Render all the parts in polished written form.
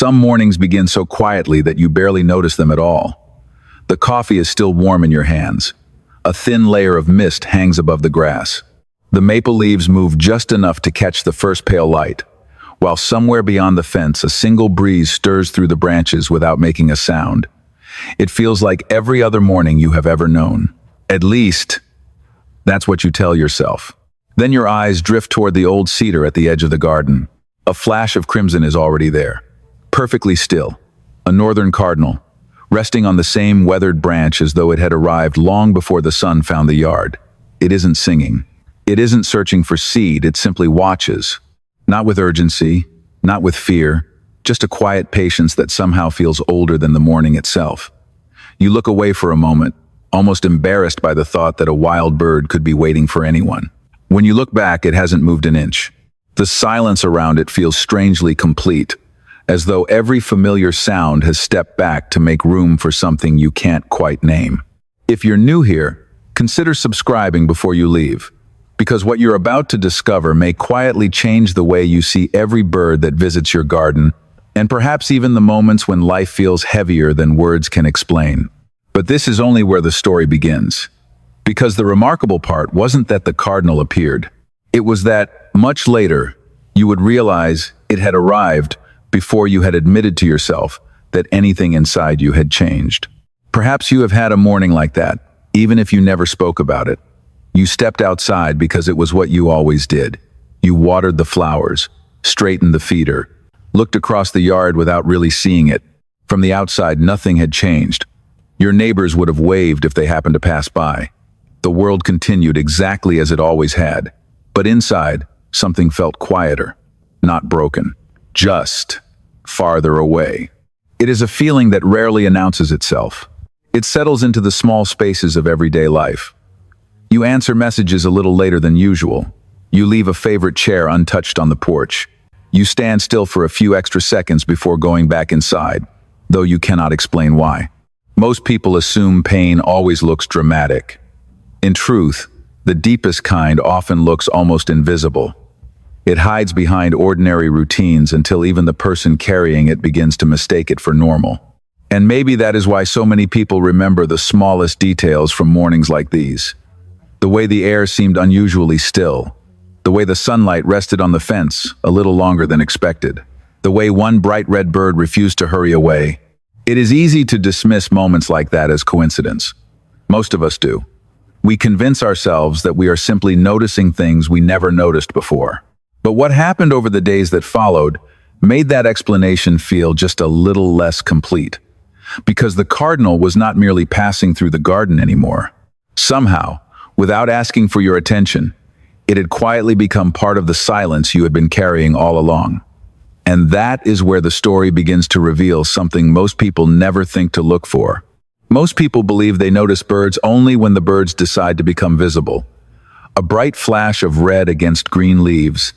Some mornings begin so quietly that you barely notice them at all. The coffee is still warm in your hands. A thin layer of mist hangs above the grass. The maple leaves move just enough to catch the first pale light, while somewhere beyond the fence a single breeze stirs through the branches without making a sound. It feels like every other morning you have ever known. At least, that's what you tell yourself. Then your eyes drift toward the old cedar at the edge of the garden. A flash of crimson is already there, perfectly still, a Northern Cardinal, resting on the same weathered branch as though it had arrived long before the sun found the yard. It isn't singing. It isn't searching for seed, it simply watches. Not with urgency, not with fear, just a quiet patience that somehow feels older than the morning itself. You look away for a moment, almost embarrassed by the thought that a wild bird could be waiting for anyone. When you look back, it hasn't moved an inch. The silence around it feels strangely complete, as though every familiar sound has stepped back to make room for something you can't quite name. If you're new here, consider subscribing before you leave, because what you're about to discover may quietly change the way you see every bird that visits your garden, and perhaps even the moments when life feels heavier than words can explain. But this is only where the story begins. Because the remarkable part wasn't that the cardinal appeared. It was that, much later, you would realize it had arrived before you had admitted to yourself that anything inside you had changed. Perhaps you have had a morning like that, even if you never spoke about it. You stepped outside because it was what you always did. You watered the flowers, straightened the feeder, looked across the yard without really seeing it. From the outside, nothing had changed. Your neighbors would have waved if they happened to pass by. The world continued exactly as it always had. But inside, something felt quieter, not broken, just farther away. It is a feeling that rarely announces itself. It settles into the small spaces of everyday life. You answer messages a little later than usual. You leave a favorite chair untouched on the porch. You stand still for a few extra seconds before going back inside, though you cannot explain why. Most people assume pain always looks dramatic. In truth, the deepest kind often looks almost invisible. It hides behind ordinary routines until even the person carrying it begins to mistake it for normal. And maybe that is why so many people remember the smallest details from mornings like these. The way the air seemed unusually still. The way the sunlight rested on the fence a little longer than expected. The way one bright red bird refused to hurry away. It is easy to dismiss moments like that as coincidence. Most of us do. We convince ourselves that we are simply noticing things we never noticed before. But what happened over the days that followed made that explanation feel just a little less complete. Because the cardinal was not merely passing through the garden anymore. Somehow, without asking for your attention, it had quietly become part of the silence you had been carrying all along. And that is where the story begins to reveal something most people never think to look for. Most people believe they notice birds only when the birds decide to become visible. A bright flash of red against green leaves,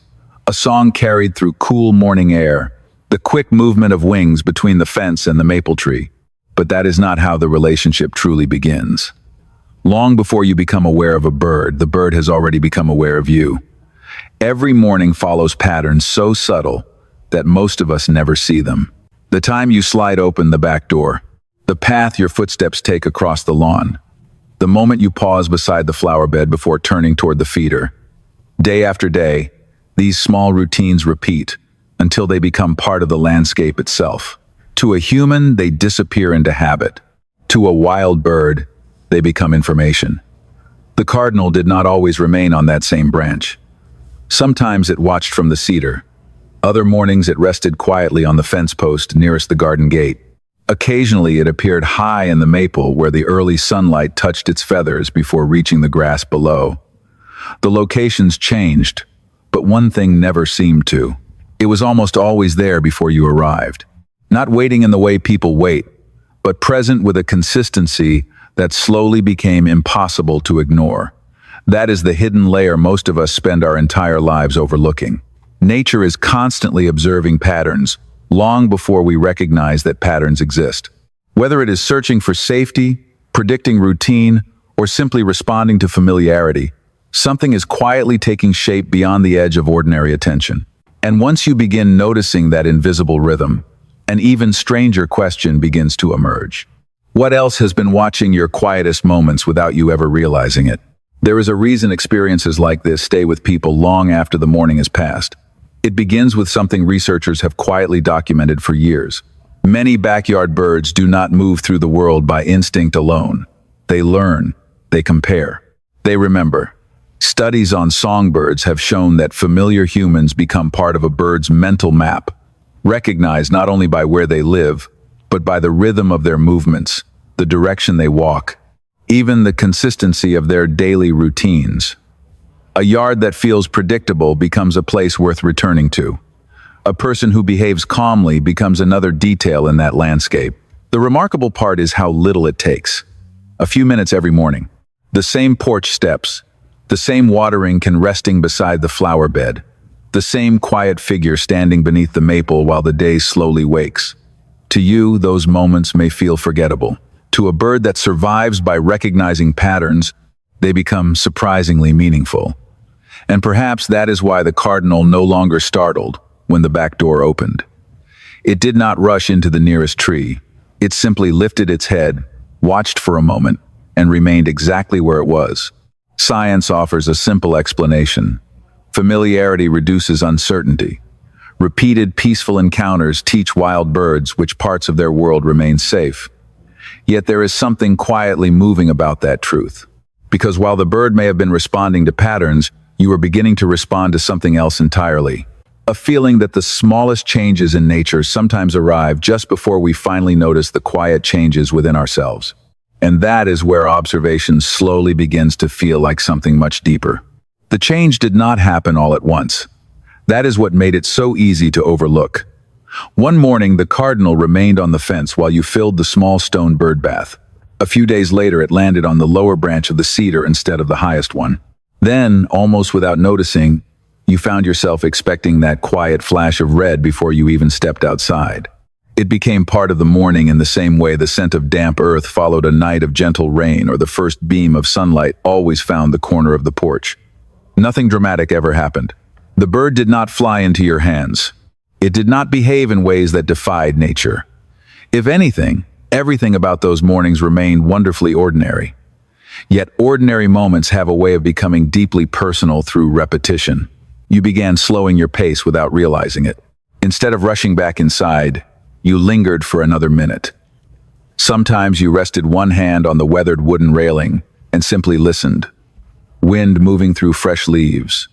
a song carried through cool morning air, the quick movement of wings between the fence and the maple tree. But that is not how the relationship truly begins. Long before you become aware of a bird, the bird has already become aware of you. Every morning follows patterns so subtle that most of us never see them. The time you slide open the back door, the path your footsteps take across the lawn, the moment you pause beside the flower bed before turning toward the feeder. Day after day, these small routines repeat until they become part of the landscape itself. To a human, they disappear into habit. To a wild bird, they become information. The cardinal did not always remain on that same branch. Sometimes it watched from the cedar. Other mornings it rested quietly on the fence post nearest the garden gate. Occasionally it appeared high in the maple where the early sunlight touched its feathers before reaching the grass below. The locations changed, but one thing never seemed to. It was almost always there before you arrived. Not waiting in the way people wait, but present with a consistency that slowly became impossible to ignore. That is the hidden layer most of us spend our entire lives overlooking. Nature is constantly observing patterns, long before we recognize that patterns exist. Whether it is searching for safety, predicting routine, or simply responding to familiarity, something is quietly taking shape beyond the edge of ordinary attention. And once you begin noticing that invisible rhythm, An even stranger question begins to emerge. What else has been watching your quietest moments without you ever realizing it? There is a reason experiences like this stay with people long after the morning has passed. It begins with something researchers have quietly documented for years. Many backyard birds do not move through the world by instinct alone. They learn, they compare, they remember. Studies on songbirds have shown that familiar humans become part of a bird's mental map, recognized not only by where they live, but by the rhythm of their movements, the direction they walk, even the consistency of their daily routines. A yard that feels predictable becomes a place worth returning to. A person who behaves calmly becomes another detail in that landscape. The remarkable part is how little it takes. A few minutes every morning. The same porch steps, the same watering can resting beside the flower bed, the same quiet figure standing beneath the maple while the day slowly wakes. To you, those moments may feel forgettable. To a bird that survives by recognizing patterns, they become surprisingly meaningful. And perhaps that is why the cardinal no longer startled when the back door opened. It did not rush into the nearest tree. It simply lifted its head, watched for a moment, and remained exactly where it was. Science offers a simple explanation. Familiarity reduces uncertainty. Repeated peaceful encounters teach wild birds which parts of their world remain safe. Yet there is something quietly moving about that truth. Because while the bird may have been responding to patterns, you are beginning to respond to something else entirely. A feeling that the smallest changes in nature sometimes arrive just before we finally notice the quiet changes within ourselves. And that is where observation slowly begins to feel like something much deeper. The change did not happen all at once. That is what made it so easy to overlook. One morning, the cardinal remained on the fence while you filled the small stone bird bath. A few days later, it landed on the lower branch of the cedar instead of the highest one. Then, almost without noticing, you found yourself expecting that quiet flash of red before you even stepped outside. It became part of the morning in the same way the scent of damp earth followed a night of gentle rain or the first beam of sunlight always found the corner of the porch. Nothing dramatic ever happened. The bird did not fly into your hands. It did not behave in ways that defied nature. If anything, everything about those mornings remained wonderfully ordinary. Yet ordinary moments have a way of becoming deeply personal through repetition. You began slowing your pace without realizing it. Instead of rushing back inside, you lingered for another minute. Sometimes you rested one hand on the weathered wooden railing and simply listened. Wind moving through fresh leaves,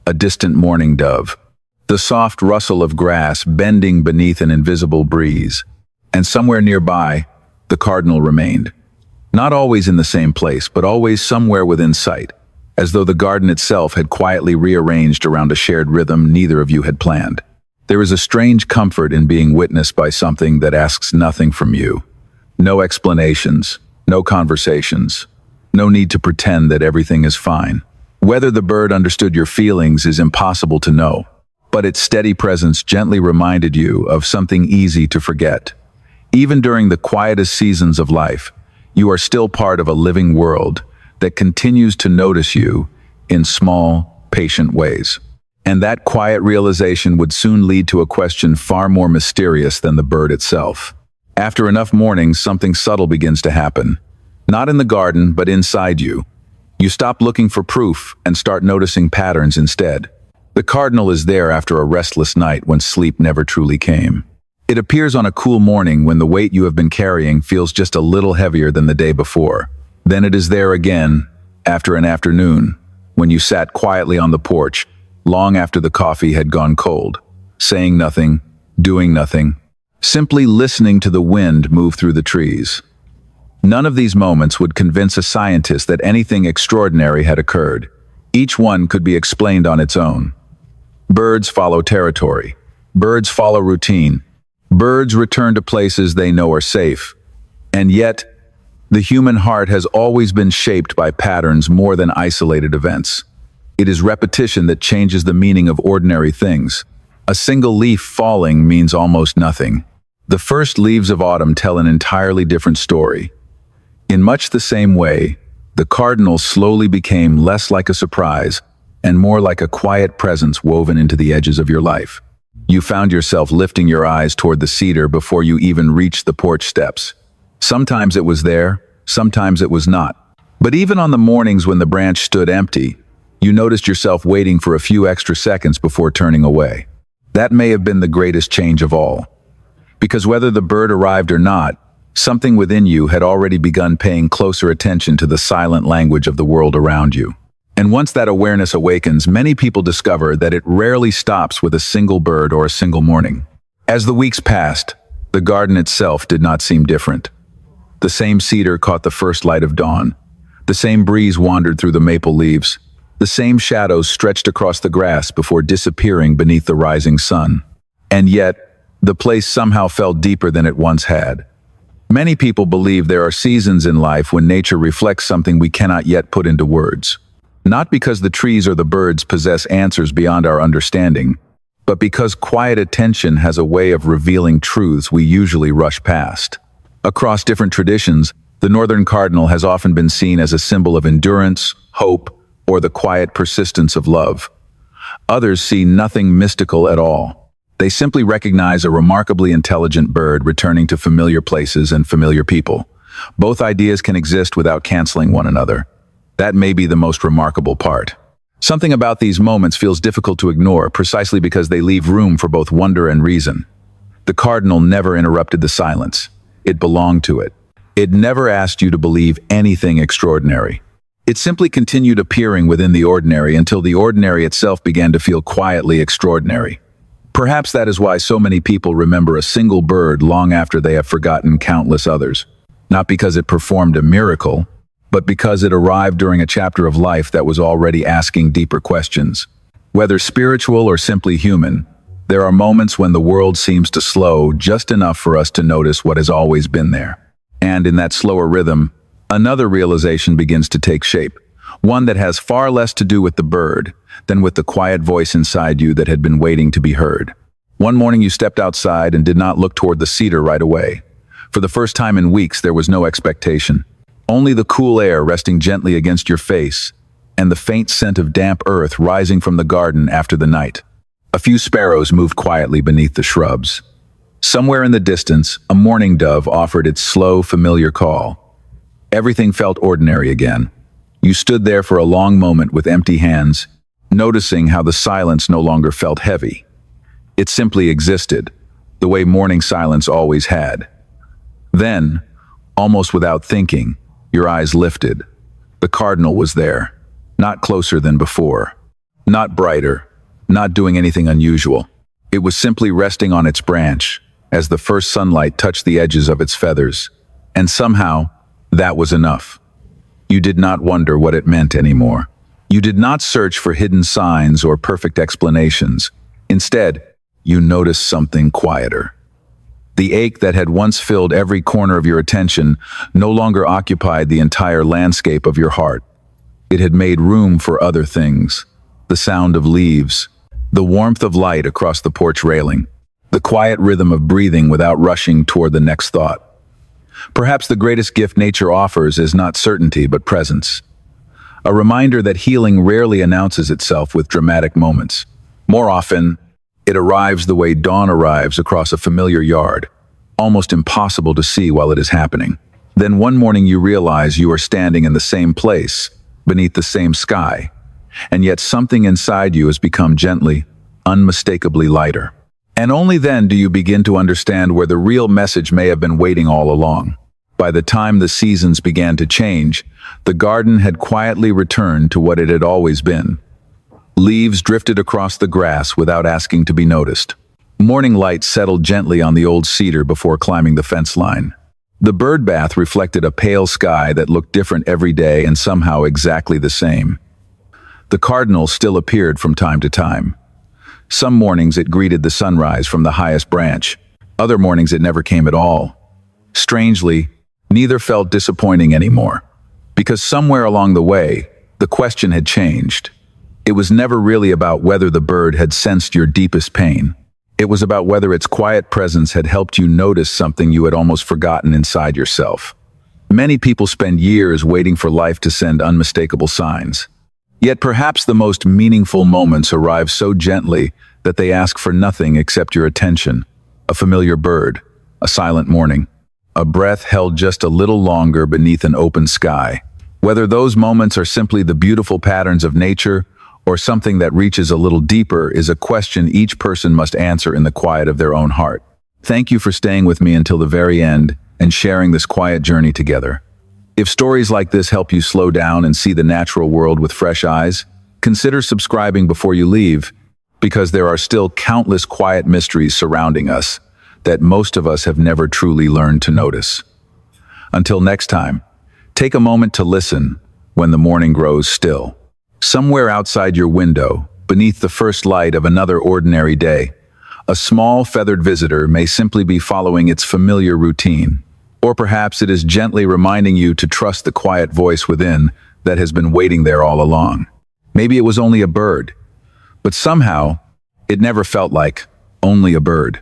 a distant mourning dove, the soft rustle of grass bending beneath an invisible breeze. And somewhere nearby, the cardinal remained. Not always in the same place, but always somewhere within sight, as though the garden itself had quietly rearranged around a shared rhythm neither of you had planned. There is a strange comfort in being witnessed by something that asks nothing from you. No explanations, no conversations, no need to pretend that everything is fine. Whether the bird understood your feelings is impossible to know, but its steady presence gently reminded you of something easy to forget. Even during the quietest seasons of life, you are still part of a living world that continues to notice you in small, patient ways. And that quiet realization would soon lead to a question far more mysterious than the bird itself. After enough mornings, something subtle begins to happen. Not in the garden, but inside you. You stop looking for proof and start noticing patterns instead. The cardinal is there after a restless night when sleep never truly came. It appears on a cool morning when the weight you have been carrying feels just a little heavier than the day before. Then it is there again, after an afternoon, when you sat quietly on the porch, long after the coffee had gone cold, saying nothing, doing nothing, simply listening to the wind move through the trees. None of these moments would convince a scientist that anything extraordinary had occurred. Each one could be explained on its own. Birds follow territory. Birds follow routine. Birds return to places they know are safe. And yet, the human heart has always been shaped by patterns more than isolated events. It is repetition that changes the meaning of ordinary things. A single leaf falling means almost nothing. The first leaves of autumn tell an entirely different story. In much the same way, the cardinal slowly became less like a surprise and more like a quiet presence woven into the edges of your life. You found yourself lifting your eyes toward the cedar before you even reached the porch steps. Sometimes it was there, sometimes it was not. But even on the mornings when the branch stood empty, you noticed yourself waiting for a few extra seconds before turning away. That may have been the greatest change of all. Because whether the bird arrived or not, something within you had already begun paying closer attention to the silent language of the world around you. And once that awareness awakens, many people discover that it rarely stops with a single bird or a single morning. As the weeks passed, the garden itself did not seem different. The same cedar caught the first light of dawn. The same breeze wandered through the maple leaves. The same shadows stretched across the grass before disappearing beneath the rising sun. And yet, the place somehow felt deeper than it once had. Many people believe there are seasons in life when nature reflects something we cannot yet put into words. Not because the trees or the birds possess answers beyond our understanding, but because quiet attention has a way of revealing truths we usually rush past. Across different traditions, the Northern Cardinal has often been seen as a symbol of endurance, hope, or the quiet persistence of love. Others see nothing mystical at all. They simply recognize a remarkably intelligent bird returning to familiar places and familiar people. Both ideas can exist without canceling one another. That may be the most remarkable part. Something about these moments feels difficult to ignore precisely because they leave room for both wonder and reason. The cardinal never interrupted the silence. It belonged to it. It never asked you to believe anything extraordinary. It simply continued appearing within the ordinary until the ordinary itself began to feel quietly extraordinary. Perhaps that is why so many people remember a single bird long after they have forgotten countless others. Not because it performed a miracle, but because it arrived during a chapter of life that was already asking deeper questions. Whether spiritual or simply human, there are moments when the world seems to slow just enough for us to notice what has always been there. And in that slower rhythm, another realization begins to take shape, one that has far less to do with the bird than with the quiet voice inside you that had been waiting to be heard. One morning you stepped outside and did not look toward the cedar right away. For the first time in weeks, there was no expectation. Only the cool air resting gently against your face and the faint scent of damp earth rising from the garden after the night. A few sparrows moved quietly beneath the shrubs. Somewhere in the distance, a mourning dove offered its slow, familiar call. Everything felt ordinary again. You stood there for a long moment with empty hands, noticing how the silence no longer felt heavy. It simply existed, the way morning silence always had. Then, almost without thinking, your eyes lifted. The cardinal was there, not closer than before, not brighter, not doing anything unusual. It was simply resting on its branch as the first sunlight touched the edges of its feathers, and somehow, that was enough. You did not wonder what it meant anymore. You did not search for hidden signs or perfect explanations. Instead, you noticed something quieter. The ache that had once filled every corner of your attention no longer occupied the entire landscape of your heart. It had made room for other things: the sound of leaves, the warmth of light across the porch railing, the quiet rhythm of breathing without rushing toward the next thought. Perhaps the greatest gift nature offers is not certainty but presence. A reminder that healing rarely announces itself with dramatic moments. More often, it arrives the way dawn arrives across a familiar yard, almost impossible to see while it is happening. Then one morning you realize you are standing in the same place, beneath the same sky, and yet something inside you has become gently, unmistakably lighter. And only then do you begin to understand where the real message may have been waiting all along. By the time the seasons began to change, the garden had quietly returned to what it had always been. Leaves drifted across the grass without asking to be noticed. Morning light settled gently on the old cedar before climbing the fence line. The bird bath reflected a pale sky that looked different every day and somehow exactly the same. The cardinal still appeared from time to time. Some mornings it greeted the sunrise from the highest branch. Other mornings it never came at all. Strangely, neither felt disappointing anymore, because somewhere along the way, the question had changed. It was never really about whether the bird had sensed your deepest pain. It was about whether its quiet presence had helped you notice something you had almost forgotten inside yourself. Many people spend years waiting for life to send unmistakable signs. Yet perhaps the most meaningful moments arrive so gently that they ask for nothing except your attention. A familiar bird, a silent morning, a breath held just a little longer beneath an open sky. Whether those moments are simply the beautiful patterns of nature or something that reaches a little deeper is a question each person must answer in the quiet of their own heart. Thank you for staying with me until the very end and sharing this quiet journey together. If stories like this help you slow down and see the natural world with fresh eyes, consider subscribing before you leave, because there are still countless quiet mysteries surrounding us that most of us have never truly learned to notice. Until next time, take a moment to listen when the morning grows still. Somewhere outside your window, beneath the first light of another ordinary day, a small feathered visitor may simply be following its familiar routine. Or perhaps it is gently reminding you to trust the quiet voice within that has been waiting there all along. Maybe it was only a bird, but somehow it never felt like only a bird.